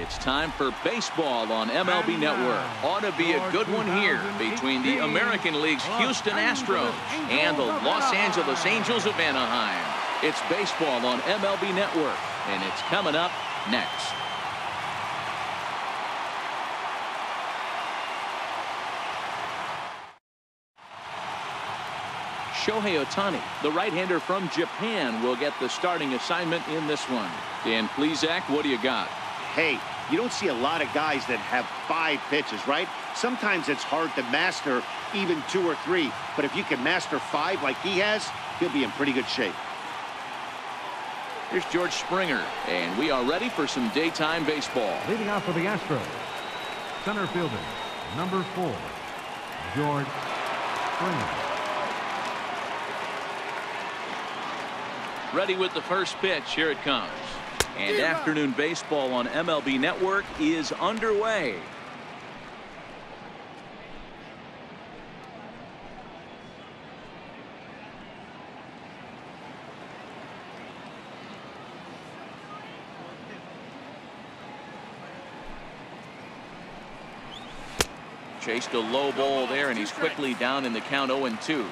It's time for baseball on MLB Network. Ought to be a good one here between the American League's Houston Astros and the Los Angeles Angels of Anaheim. It's baseball on MLB Network, and it's coming up next. Shohei Ohtani, the right-hander from Japan, will get the starting assignment in this one. Dan Plesac, what do you got? Hey, you don't see a lot of guys that have 5 pitches, right? Sometimes it's hard to master even 2 or 3. But if you can master 5 like he has, he'll be in pretty good shape. Here's George Springer, and we are ready for some daytime baseball. Leading off for the Astros, center fielder, number 4, George Springer. Ready with the first pitch. Here it comes. And afternoon baseball on MLB Network is underway. Chased a low ball there, and he's quickly down in the count 0-2.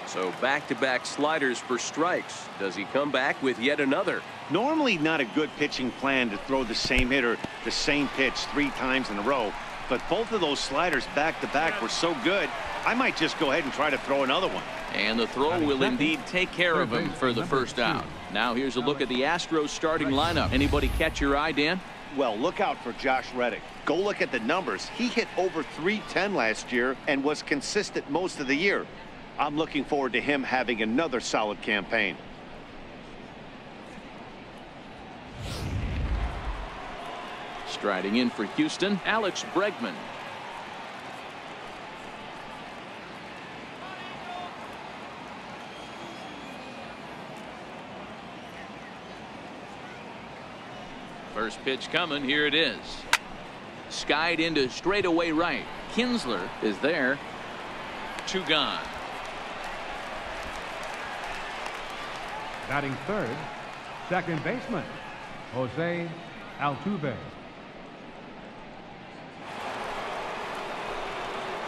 So back-to-back sliders for strikes. Does he come back with yet another? Normally not a good pitching plan to throw the same hitter the same pitch 3 times in a row, but both of those sliders back-to-back were so good, I might just go ahead and try to throw another one. And the throw will indeed take care of him for the first out. Now here's a look at the Astros starting lineup. Anybody catch your eye, Dan? Well, look out for Josh Reddick. Go look at the numbers. He hit over .310 last year and was consistent most of the year. I'm looking forward to him having another solid campaign. Striding in for Houston, Alex Bregman. First pitch coming. Here it is. Skied into straightaway right. Kinsler is there. 2 gone. Batting third, second baseman, Jose Altuve.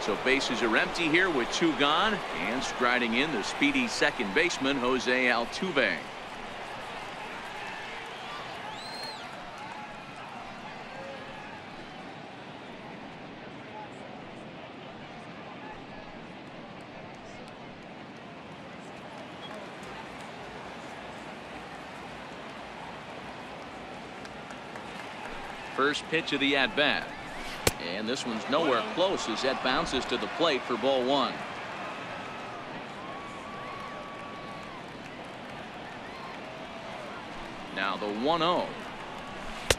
So bases are empty here with 2 gone, and striding in the speedy second baseman, Jose Altuve. First pitch of the at-bat. And this one's nowhere close as that bounces to the plate for ball 1. Now the 1-0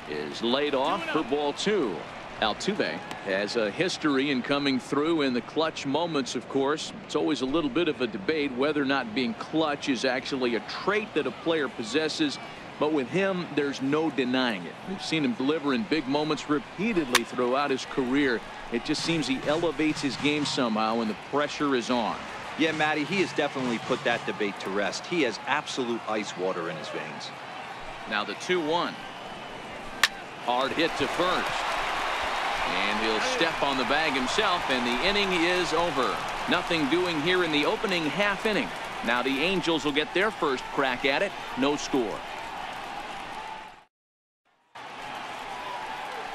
is laid off for ball 2. Altuve has a history in coming through in the clutch moments, of course. It's always a little bit of a debate whether or not being clutch is actually a trait that a player possesses. But with him, there's no denying it. We've seen him deliver in big moments repeatedly throughout his career. It just seems he elevates his game somehow when the pressure is on. Yeah, Matty, he has definitely put that debate to rest. He has absolute ice water in his veins. Now the 2-1. Hard hit to first. And he'll step on the bag himself, and the inning is over. Nothing doing here in the opening half inning. Now the Angels will get their first crack at it. No score.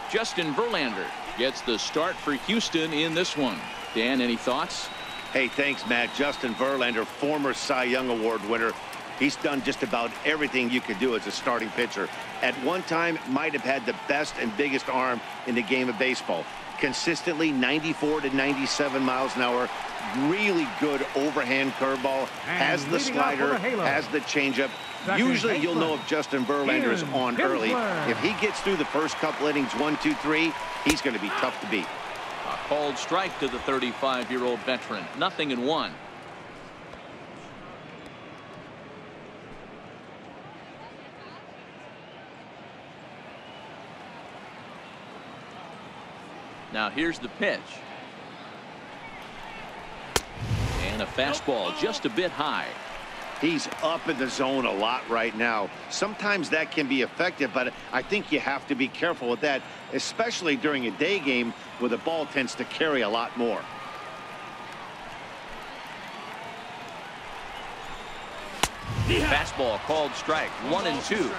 Justin Verlander gets the start for Houston in this one. Dan, any thoughts? Hey, thanks, Matt. Justin Verlander, former Cy Young Award winner. He's done just about everything you could do as a starting pitcher. At one time, might have had the best and biggest arm in the game of baseball. Consistently 94 to 97 miles an hour. Really good overhand curveball. Has the slider, has the changeup. Usually you'll know if Justin Verlander is on early. If he gets through the first couple innings, 1, 2, 3, he's going to be tough to beat. A called strike to the 35-year-old veteran. 0-1. Now here's the pitch. And a fastball just a bit high. He's up in the zone a lot right now. Sometimes that can be effective, but I think you have to be careful with that, especially during a day game where the ball tends to carry a lot more. Fastball called strike. 1-2.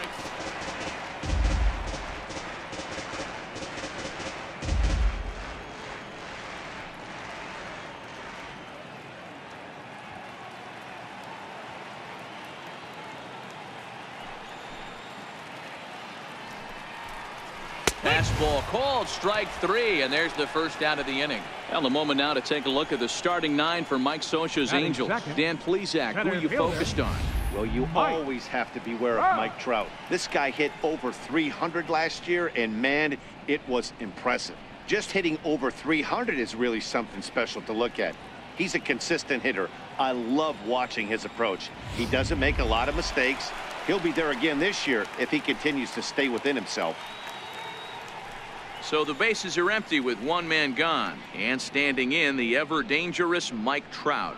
Fastball called strike 3, and there's the first out of the inning. Well, a moment now to take a look at the starting 9 for Mike Scioscia's Angels. Dan Plesac, who are you focused on? Well, you always have to beware of Mike Trout. This guy hit over 300 last year, and man, it was impressive. Just hitting over 300 is really something special to look at. He's a consistent hitter. I love watching his approach. He doesn't make a lot of mistakes. He'll be there again this year if he continues to stay within himself. So the bases are empty with one man gone, and standing in the ever dangerous Mike Trout.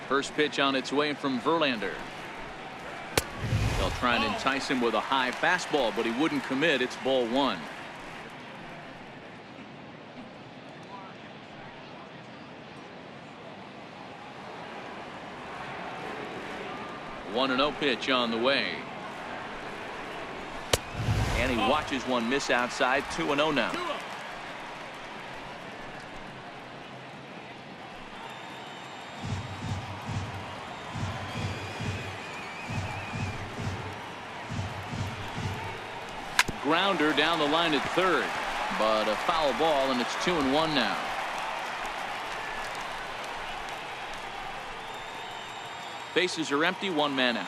First pitch on its way from Verlander. They'll try and entice him with a high fastball, but he wouldn't commit. It's ball 1. One 1-0 pitch on the way. And he watches one miss outside. 2-0 now. Grounder down the line at third, but a foul ball, and it's 2-1 now. Bases are empty, one man out.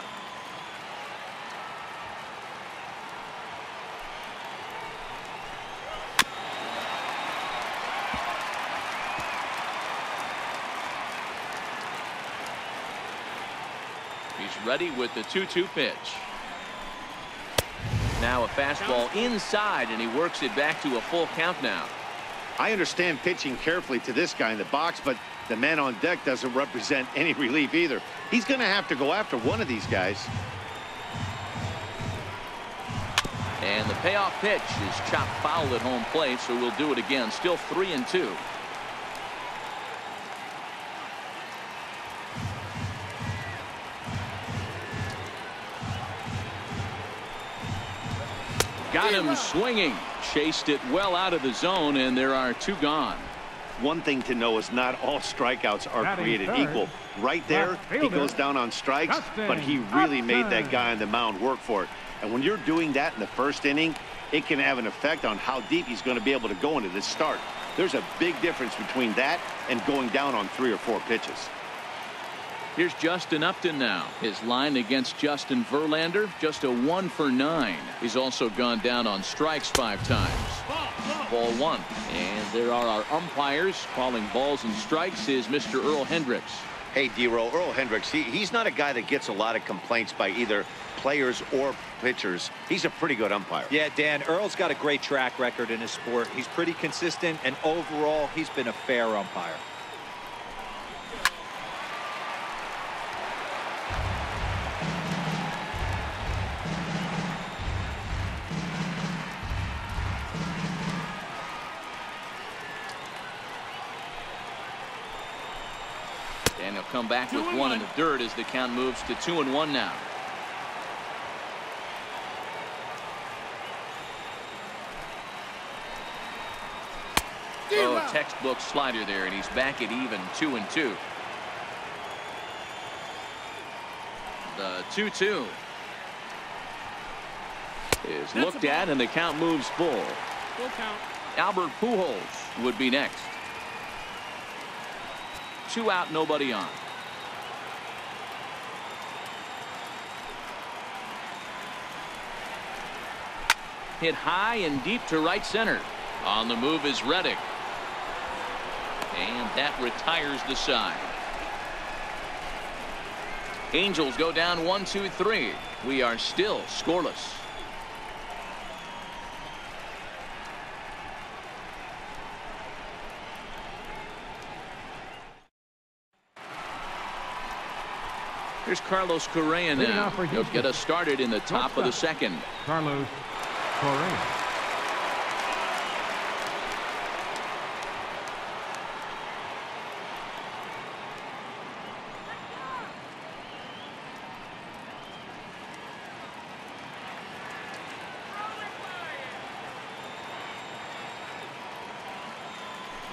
He's ready with the 2-2 pitch. Now a fastball inside, and he works it back to a full count now. I understand pitching carefully to this guy in the box, but the man on deck doesn't represent any relief either. He's going to have to go after one of these guys. And the payoff pitch is chopped foul at home plate, so we'll do it again. Still 3-2. Got him swinging. Chased it well out of the zone, and there are 2 gone. One thing to know is not all strikeouts are created equal. Right there, he goes down on strikes, but he really made that guy on the mound work for it. And when you're doing that in the first inning, it can have an effect on how deep he's going to be able to go into this start. There's a big difference between that and going down on 3 or 4 pitches. Here's Justin Upton now. His line against Justin Verlander, just a 1 for 9. He's also gone down on strikes 5 times. Ball 1. And there are our umpires calling balls and strikes is Mr. Earl Hendricks. Hey, D-Roll, Earl Hendricks, he's not a guy that gets a lot of complaints by either players or pitchers. He's a pretty good umpire. Yeah, Dan, Earl's got a great track record in his sport. He's pretty consistent, and overall, he's been a fair umpire. And he'll come back with 1 in the dirt as the count moves to 2-1 now. Oh, textbook slider there, and he's back at even 2-2. The 2-2 is looked at, and the count moves full. Full count. Albert Pujols would be next. 2 out, nobody on. Hit high and deep to right center. On the move is Reddick. And that retires the side. Angels go down 1-2-3. We are still scoreless. Here's Carlos Correa now. He'll get us started in the top of the second. Carlos Correa.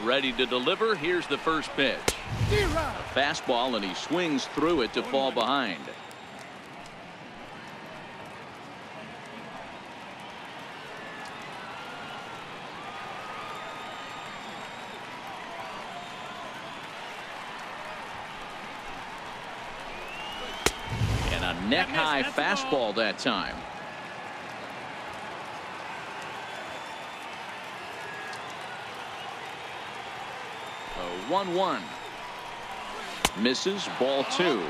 Ready to deliver. Here's the first pitch. A fastball, and he swings through it to fall behind. And a neck-high fastball that time. 1-1. Misses, ball 2.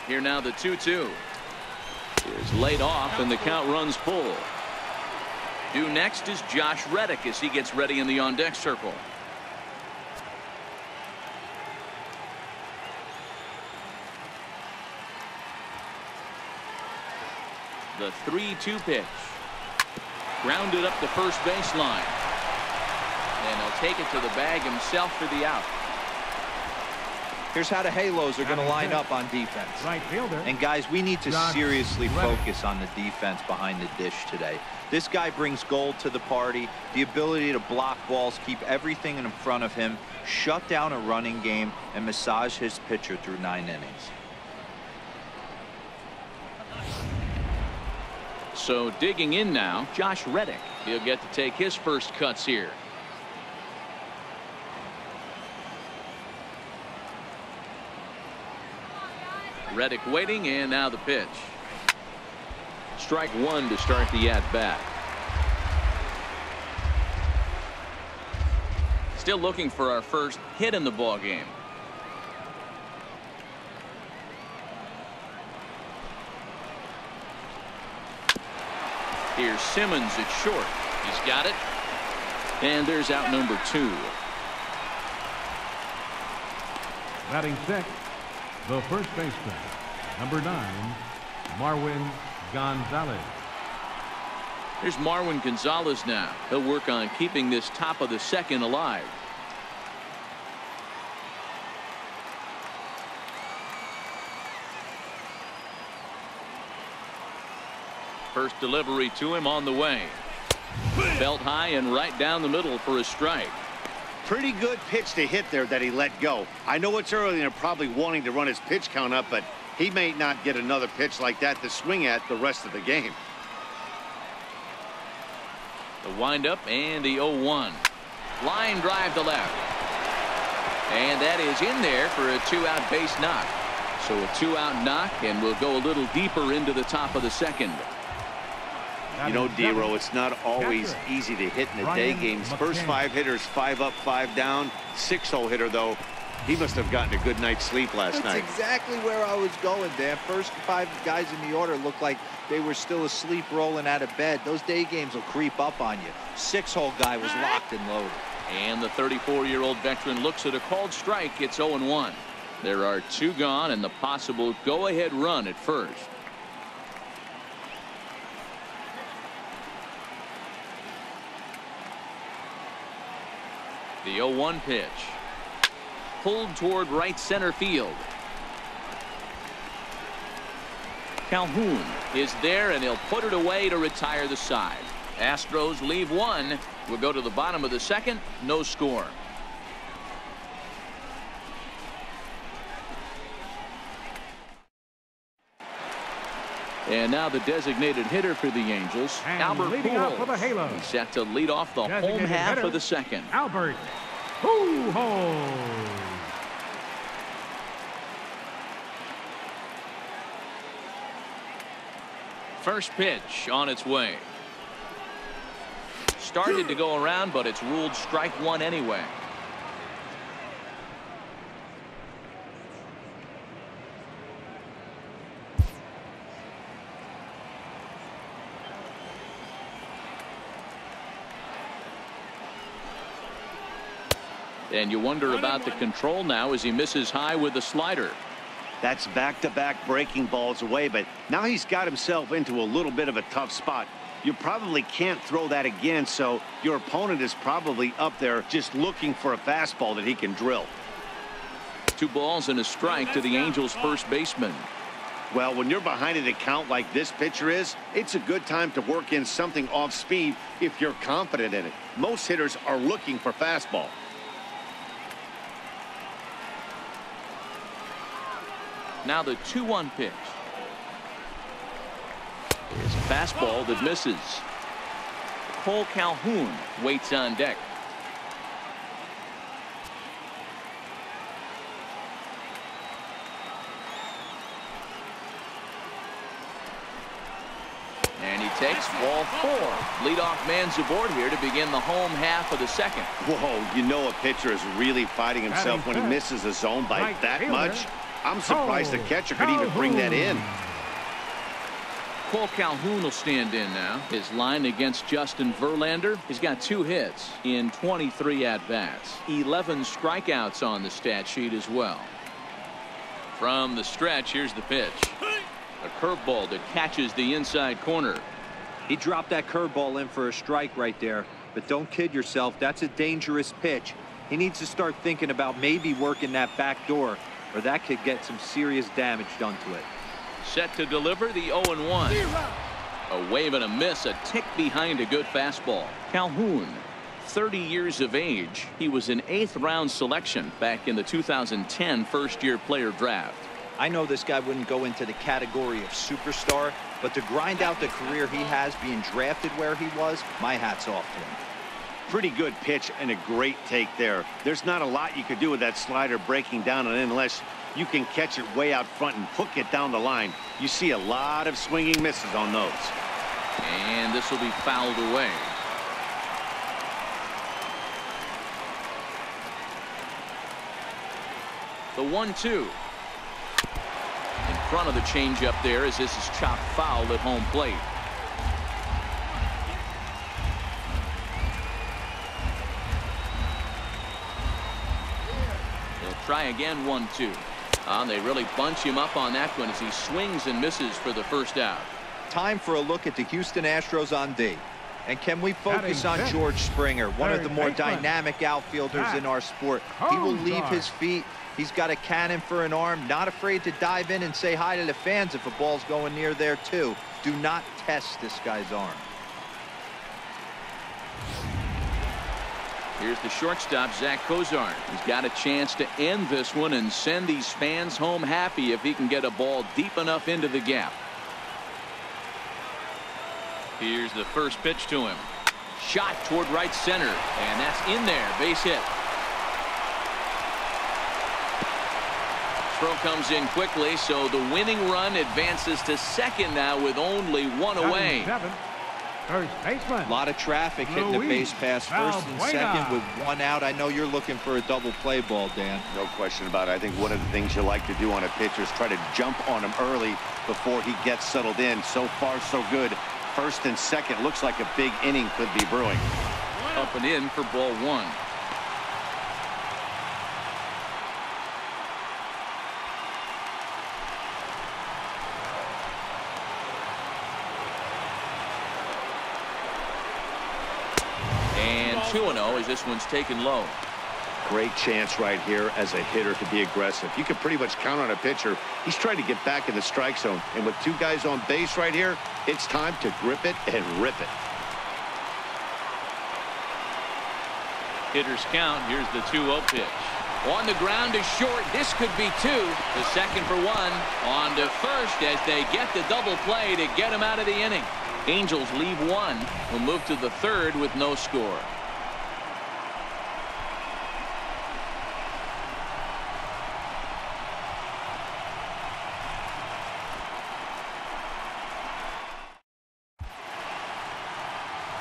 Here now the 2-2 is laid off, and the count runs full. Due next is Josh Reddick as he gets ready in the on-deck circle. The 3-2 pitch. Grounded up the first baseline. And he'll take it to the bag himself for the out. Here's how the Halos are going to line up on defense. Right fielder. And guys, we need to seriously focus on the defense behind the dish today. This guy brings gold to the party, the ability to block balls, keep everything in front of him, shut down a running game, and massage his pitcher through 9 innings. So digging in now, Josh Reddick. He'll get to take his first cuts here. Reddick waiting, and now the pitch. Strike 1 to start the at-bat. Still looking for our first hit in the ball game. Here's Simmons at short. He's got it. And there's out number 2. Batting sixth, the first baseman, number 9, Marwin Gonzalez. Here's Marwin Gonzalez now. He'll work on keeping this top of the second alive. First delivery to him on the way. Belt high and right down the middle for a strike. Pretty good pitch to hit there that he let go. I know it's early and they're probably wanting to run his pitch count up, but he may not get another pitch like that to swing at the rest of the game. The windup and the 0-1. Line drive to left. And that is in there for a 2-out base knock. So a 2-out knock, and we'll go a little deeper into the top of the second. You know, D-Row, it's not always easy to hit in the day games. First 5 hitters, 5 up, 5 down. 6-hole hitter, though, he must have gotten a good night's sleep last night. That's exactly where I was going, Dan. First 5 guys in the order looked like they were still asleep rolling out of bed. Those day games will creep up on you. 6-hole guy was locked and loaded. And the 34-year-old veteran looks at a called strike. It's 0-1. There are 2 gone and the possible go-ahead run at first. The 0-1 pitch. Pulled toward right center field. Calhoun is there, and he'll put it away to retire the side. Astros leave 1. We'll go to the bottom of the second. No score. And now the designated hitter for the Angels, And Albert leading off Pujols. for the Halos, He's set to lead off the home designated half hitter, of the second. Albert Pujols. First pitch on its way. started to go around, but it's ruled strike one anyway. And you wonder about the control now as he misses high with the slider. That's back-to-back breaking balls away, but now he's got himself into a little bit of a tough spot. You probably can't throw that again, so your opponent is probably up there just looking for a fastball that he can drill. 2 balls and a strike to the Angels first baseman. Well, when you're behind an account like this pitcher is, it's a good time to work in something off speed if you're confident in it. Most hitters are looking for fastball. Now the 2-1 pitch. It's a fastball that misses. Cole Calhoun waits on deck. And he takes ball 4. Leadoff man's aboard here to begin the home half of the second. Whoa, you know a pitcher is really fighting himself when he misses a zone by that much. I'm surprised the catcher could even bring that in. Cole Calhoun will stand in now. His line against Justin Verlander. He's got 2 hits in 23 at-bats. 11 strikeouts on the stat sheet as well. From the stretch, here's the pitch. A curveball that catches the inside corner. He dropped that curveball in for a strike right there. But don't kid yourself, that's a dangerous pitch. He needs to start thinking about maybe working that back door, or that could get some serious damage done to it. Set to deliver the 0-1. A wave and a miss, a tick behind a good fastball. Calhoun, 30 years of age. He was an 8th round selection back in the 2010 first-year player draft. I know this guy wouldn't go into the category of superstar, but to grind out the career he has being drafted where he was, my hat's off to him. Pretty good pitch and a great take there. There's not a lot you could do with that slider breaking down and in unless you can catch it way out front and hook it down the line. You see a lot of swinging misses on those. And this will be fouled away. The 1-2. In front of the changeup there as this is chopped foul at home plate. Try again, 1-2. They really bunch him up on that one as he swings and misses for the first out. Time for a look at the Houston Astros on D. And can we focus on George Springer, one of the more dynamic outfielders in our sport? He will leave his feet. He's got a cannon for an arm, not afraid to dive in and say hi to the fans if a ball's going near there too. Do not test this guy's arm. Here's the shortstop, Zach Cozart. He's got a chance to end this one and send these fans home happy if he can get a ball deep enough into the gap. Here's the first pitch to him. Shot toward right center, and that's in there. Base hit. Throw comes in quickly, so the winning run advances to second now with only 1 away. First baseman. A lot of traffic hitting the base pass first and second with 1 out. I know you're looking for a double play ball, Dan. No question about it. I think one of the things you like to do on a pitcher is try to jump on him early before he gets settled in. So far, so good. First and second looks like a big inning could be brewing. Up and in for ball 1. And 2-0 as this one's taken low. Great chance right here as a hitter to be aggressive. You can pretty much count on a pitcher. He's trying to get back in the strike zone. And with 2 guys on base right here, it's time to grip it and rip it. Hitters count. Here's the 2-0 pitch. On the ground to short. This could be 2. The second for 1. On to first as they get the double play to get him out of the inning. Angels leave 1. Will move to the 3rd with no score.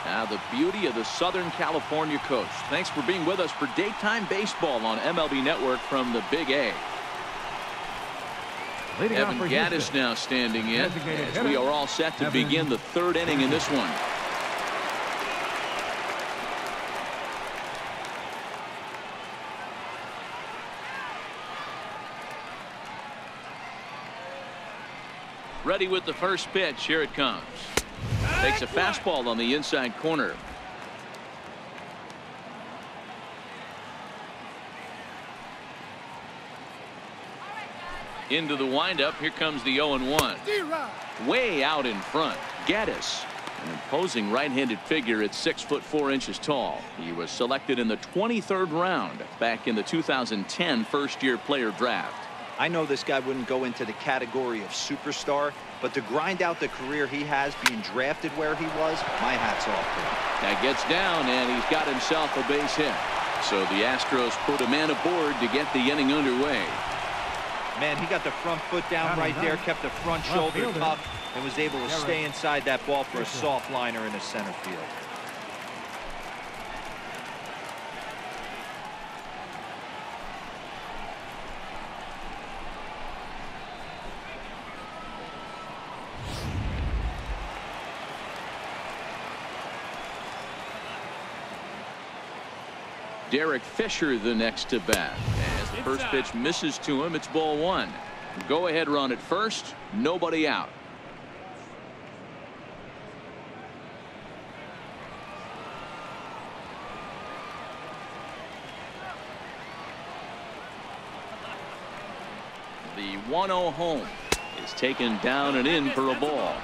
Now the beauty of the Southern California coast. Thanks for being with us for daytime baseball on MLB Network from the Big A. Evan Gattis now standing in as we are all set to begin the third inning in this one. Ready with the first pitch. Here it comes. Takes a fastball on the inside corner. Into the windup. Here comes the 0-1. Way out in front. Gattis, an imposing right-handed figure at 6'4" tall. He was selected in the 23rd round back in the 2010 first-year player draft. I know this guy wouldn't go into the category of superstar, but to grind out the career he has being drafted where he was, my hat's off to him. That gets down, and he's got himself a base hit. So the Astros put a man aboard to get the inning underway. Man, he got the front foot down right there, kept the front shoulder up, and was able to stay inside that ball for a soft liner in the center field. Derek Fisher the next to bat. As the first pitch misses to him, it's ball one. Go ahead run at first. Nobody out. The 1-0 home is taken down and in for a ball.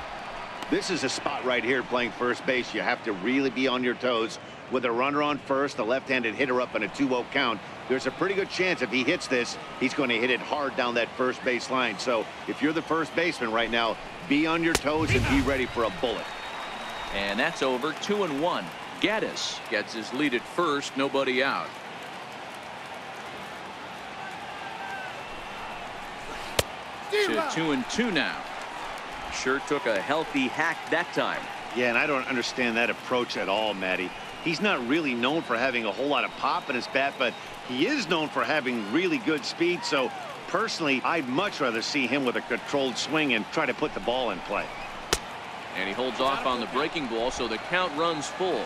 This is a spot right here playing first base. You have to really be on your toes. With a runner on first, a left-handed hitter up in a 2-0 count, there's a pretty good chance if he hits this, he's going to hit it hard down that first base line. So if you're the first baseman right now, be on your toes and be ready for a bullet. And that's over. 2-1. Gattis gets his lead at first. Nobody out. To 2-2 now. Sure took a healthy hack that time. Yeah, and I don't understand that approach at all, Matty. He's not really known for having a whole lot of pop in his bat, but he is known for having really good speed. So personally, I'd much rather see him with a controlled swing and try to put the ball in play. And he holds off on the breaking ball, so the count runs full.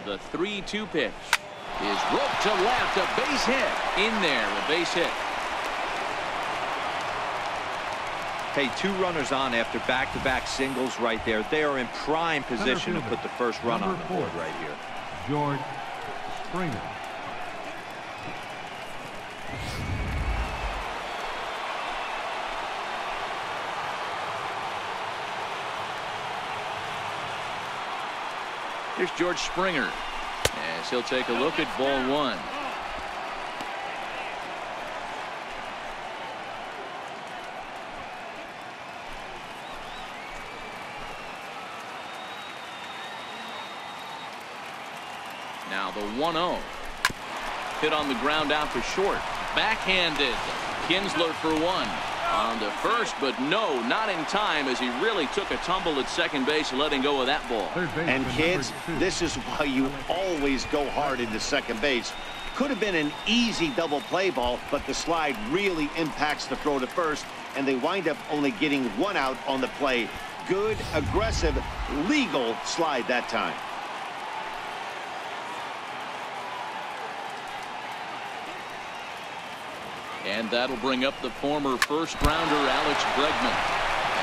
The 3-2 pitch is roped to left. A base hit. In there, a base hit. Hey, two runners on after back-to-back singles right there. They are in prime position to put the first run on the board right here. George Springer. Here's George Springer as he'll take a look at ball one. Now the 1-0. Hit on the ground out to short. Backhanded. Kinsler for one. On to first, but no, not in time, as he really took a tumble at second base, letting go of that ball. And kids, this is why you always go hard into second base. Could have been an easy double play ball, but the slide really impacts the throw to first, and they wind up only getting one out on the play. Good, aggressive, legal slide that time. And that'll bring up the former first-rounder Alex Bregman.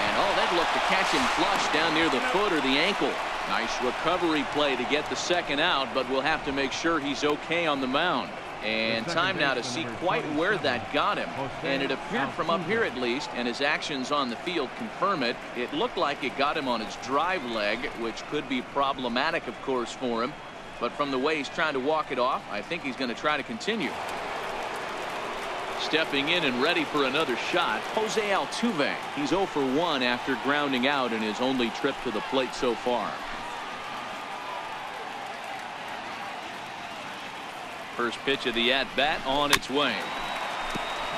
And, oh, they'd look to catch him flush down near the foot or the ankle. Nice recovery play to get the second out, but we'll have to make sure he's okay on the mound. And time now to see quite where that got him. And it appeared from up here at least, and his actions on the field confirm it. It looked like it got him on his drive leg, which could be problematic, of course, for him. But from the way he's trying to walk it off, I think he's going to try to continue. Stepping in and ready for another shot, Jose Altuve. He's 0 for 1 after grounding out in his only trip to the plate so far. First pitch of the at-bat on its way.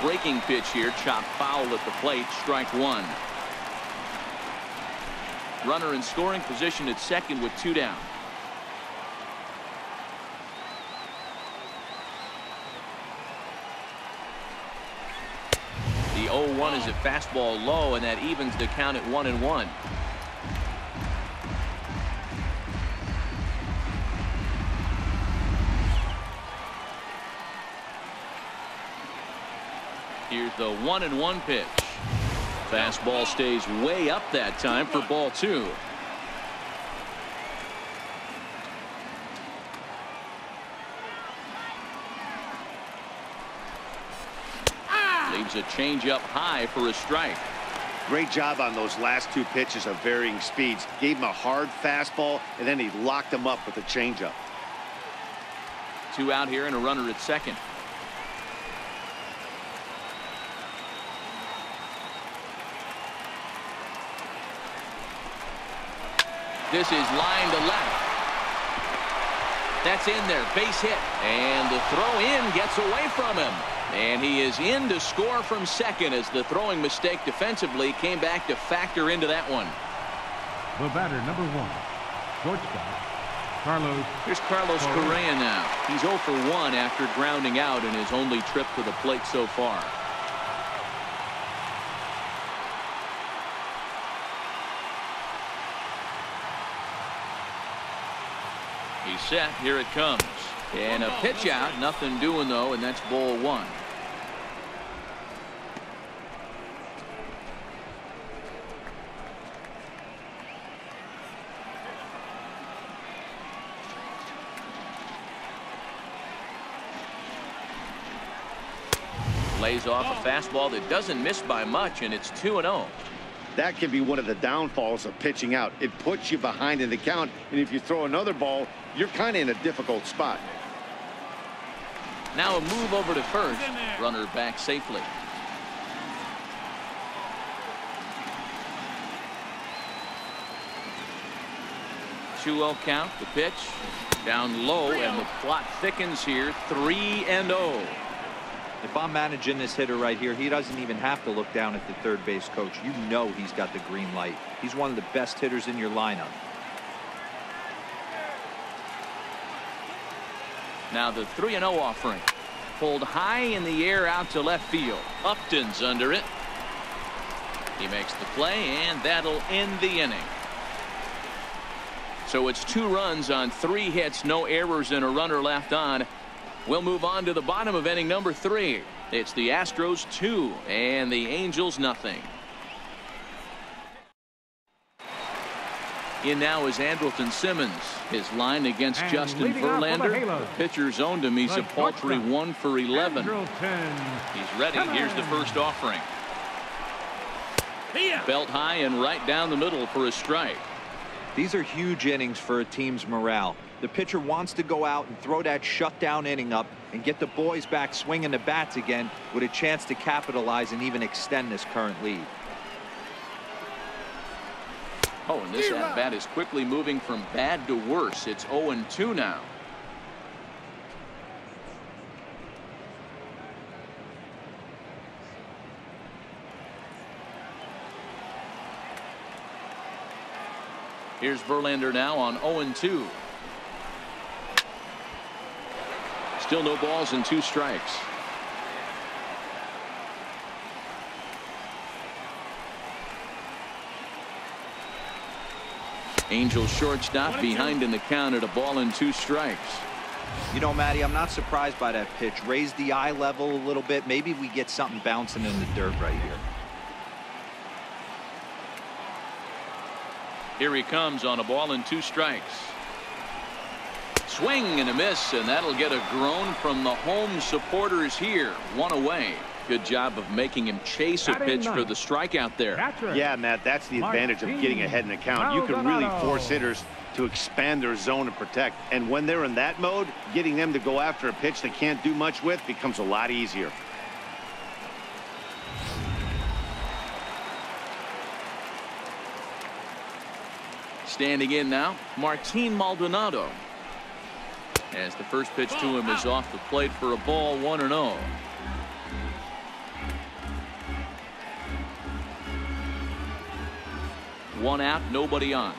breaking pitch here, chopped foul at the plate, strike one. Runner in scoring position at second with 2 down. The 0-1 is a fastball low, and that evens the count at 1-1. Here's the 1-1 pitch. Fastball stays way up that time for ball 2. Leaves a changeup high for a strike. Great job on those last 2 pitches of varying speeds. Gave him a hard fastball, and then he locked him up with a changeup. 2 out here and a runner at second. This is line to left. That's in there, base hit, and the throw in gets away from him, and he is in to score from second as the throwing mistake defensively came back to factor into that one. The batter, number 1, shortstop, Carlos. Here's Carlos Correa now. He's 0 for 1 after grounding out in his only trip to the plate so far. He's set. Here it comes. And a pitch out. Nothing doing, though, and that's ball 1. Lays off a fastball that doesn't miss by much, and it's 2-0. That can be one of the downfalls of pitching out. It puts you behind in the count, and if you throw another ball, you're kind of in a difficult spot. Now a move over to first. Runner back safely. 2-0 count. The pitch down low, and the plot thickens here. 3-0. If I'm managing this hitter right here, he doesn't even have to look down at the third base coach. You know he's got the green light. He's one of the best hitters in your lineup. Now the 3-0 offering. Pulled high in the air out to left field. Upton's under it. He makes the play, and that'll end the inning. So it's 2 runs on 3 hits, no errors, and a runner left on. We'll move on to the bottom of inning number 3. It's the Astros 2 and the Angels nothing. In now is Andrelton Simmons. His line against Justin Verlander. The pitcher zoned him. He's a paltry 1 for 11. He's ready. Here's the first offering. Belt high and right down the middle for a strike. These are huge innings for a team's morale. The pitcher wants to go out and throw that shutdown inning up and get the boys back swinging the bats again with a chance to capitalize and even extend this current lead. Oh, and this at-bat is quickly moving from bad to worse. It's 0-2 now. Here's Verlander now on 0-2. Still no balls and 2 strikes. Angels shortstop behind in the count at a ball and 2 strikes. You know, Matty, I'm not surprised by that pitch. Raise the eye level a little bit. Maybe we get something bouncing in the dirt right here. Here he comes on a ball and 2 strikes. Swing and a miss, and that'll get a groan from the home supporters here. 1 away. Good job of making him chase a pitch for the strikeout there. Yeah, Matt, that's the advantage of getting ahead in the count. You can really force hitters to expand their zone and protect. And when they're in that mode, getting them to go after a pitch they can't do much with becomes a lot easier. Standing in now, Martin Maldonado. As the first pitch to him is off the plate for a ball, 1-0. 1 out, nobody on.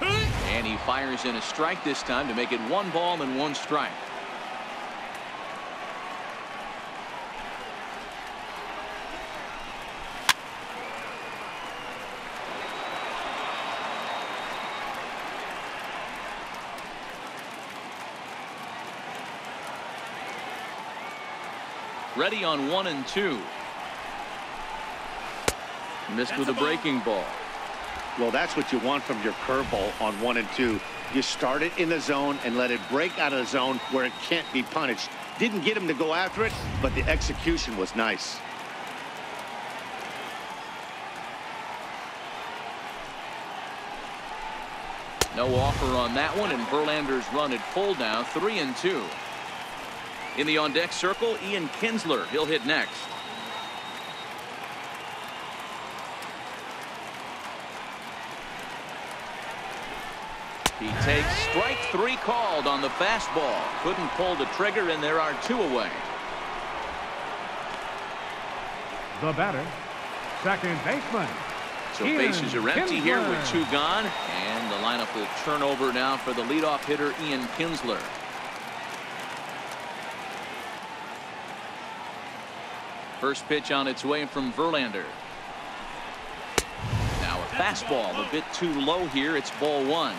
And he fires in a strike this time to make it 1 ball and 1 strike. Ready on 1 and 2. Missed with a breaking ball. Well, that's what you want from your curveball on 1 and 2. You start it in the zone and let it break out of the zone where it can't be punished. Didn't get him to go after it, but the execution was nice. No offer on that one, and Verlander's run at full now, 3 and 2. In the on-deck circle, Ian Kinsler. He'll hit next. He takes strike 3 called on the fastball. Couldn't pull the trigger, and there are 2 away. The batter, second baseman. So bases are empty here with 2 gone, and the lineup will turn over now for the leadoff hitter, Ian Kinsler. First pitch on its way from Verlander. Now a fastball a bit too low here. It's ball 1.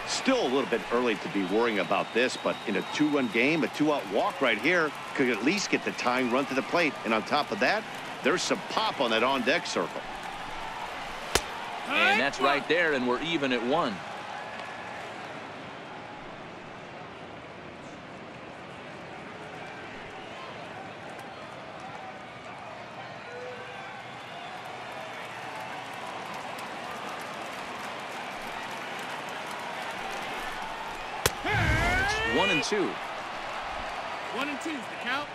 Still a little bit early to be worrying about this, but in a 2-run game, a 2-out walk right here could at least get the tying run to the plate. And on top of that, there's some pop on that on-deck circle. And that's right there, and we're even at 1. It's 1 and 2. 1 and 2's the count.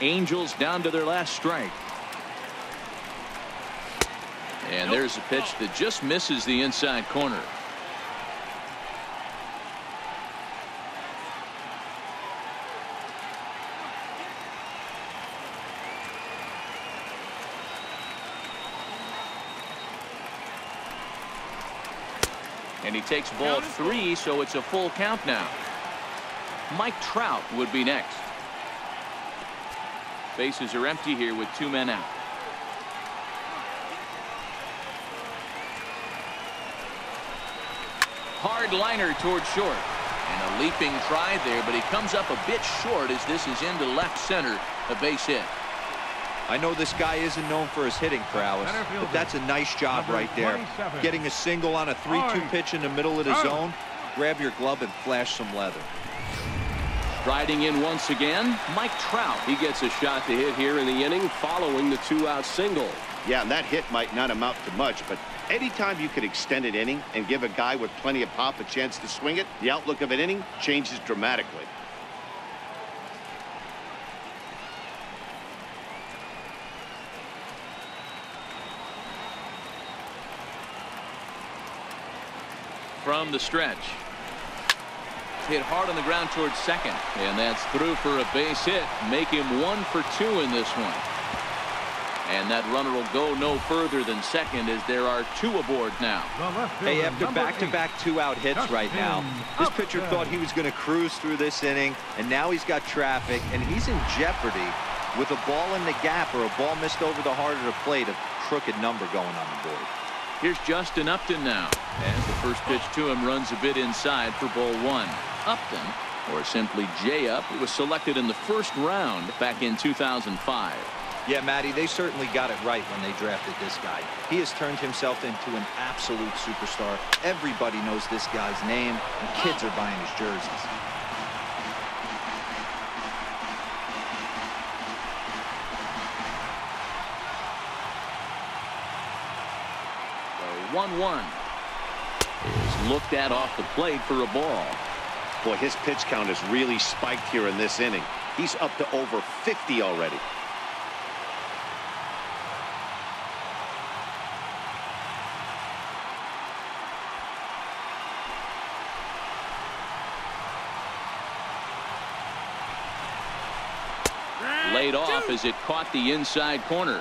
Angels down to their last strike. And there's a pitch that just misses the inside corner. And he takes ball 3, so it's a full count now. Mike Trout would be next. Bases are empty here with 2 men out. Hard liner toward short. And a leaping try there, but he comes up a bit short as this is into left center. A base hit. I know this guy isn't known for his hitting prowess, but that's a nice job right there. Getting a single on a 3-2 pitch in the middle of the zone. Grab your glove and flash some leather. Striding in once again, Mike Trout. He gets a shot to hit here in the inning following the 2-out single. Yeah, and that hit might not amount to much, but anytime you could extend an inning and give a guy with plenty of pop a chance to swing it, the outlook of an inning changes dramatically. From the stretch. Hit hard on the ground towards second, and that's through for a base hit. Make him 1 for 2 in this one. And that runner will go no further than second as there are 2 aboard now. Hey, after back-to-back 2-out hits right now, this pitcher thought he was going to cruise through this inning, and now he's got traffic, and he's in jeopardy with a ball in the gap or a ball missed over the heart of the plate, a crooked number going on the board. Here's Justin Upton now, as the first pitch to him runs a bit inside for ball 1. Upton, or simply J-Up, was selected in the first round back in 2005. Yeah, Matty, they certainly got it right when they drafted this guy. He has turned himself into an absolute superstar. Everybody knows this guy's name, and kids are buying his jerseys. The 1-1 is looked at off the plate for a ball. Boy, his pitch count has really spiked here in this inning. He's up to over 50 already. Laid off as it caught the inside corner.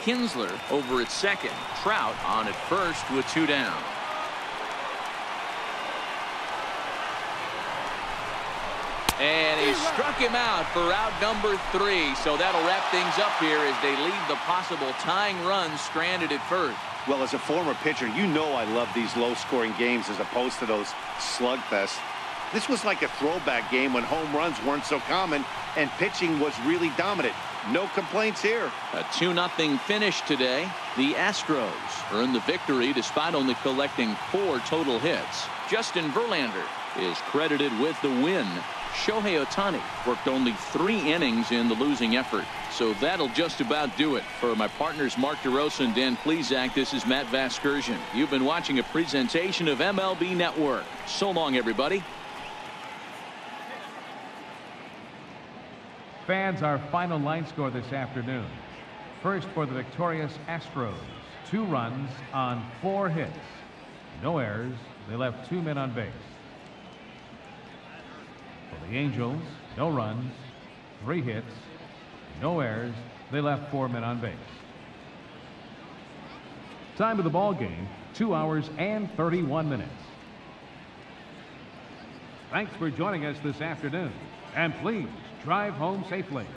Kinsler over at second. Trout on at first with 2 down. And he struck him out for out number 3. So that'll wrap things up here as they leave the possible tying run stranded at first. Well, as a former pitcher, you know I love these low-scoring games as opposed to those slugfests. This was like a throwback game when home runs weren't so common and pitching was really dominant. No complaints here. A 2-0 finish today. The Astros earned the victory despite only collecting 4 total hits. Justin Verlander is credited with the win. Shohei Ohtani worked only 3 innings in the losing effort. So that'll just about do it. For my partners Mark DeRosa and Dan Plesac, this is Matt Vasgersian. You've been watching a presentation of MLB Network. So long, everybody. Fans, our final line score this afternoon. First for the victorious Astros. 2 runs on 4 hits. No errors. They left 2 men on base. For the Angels, no runs, 3 hits, no errors. They left 4 men on base. Time of the ball game, 2 hours and 31 minutes. Thanks for joining us this afternoon, and please drive home safely.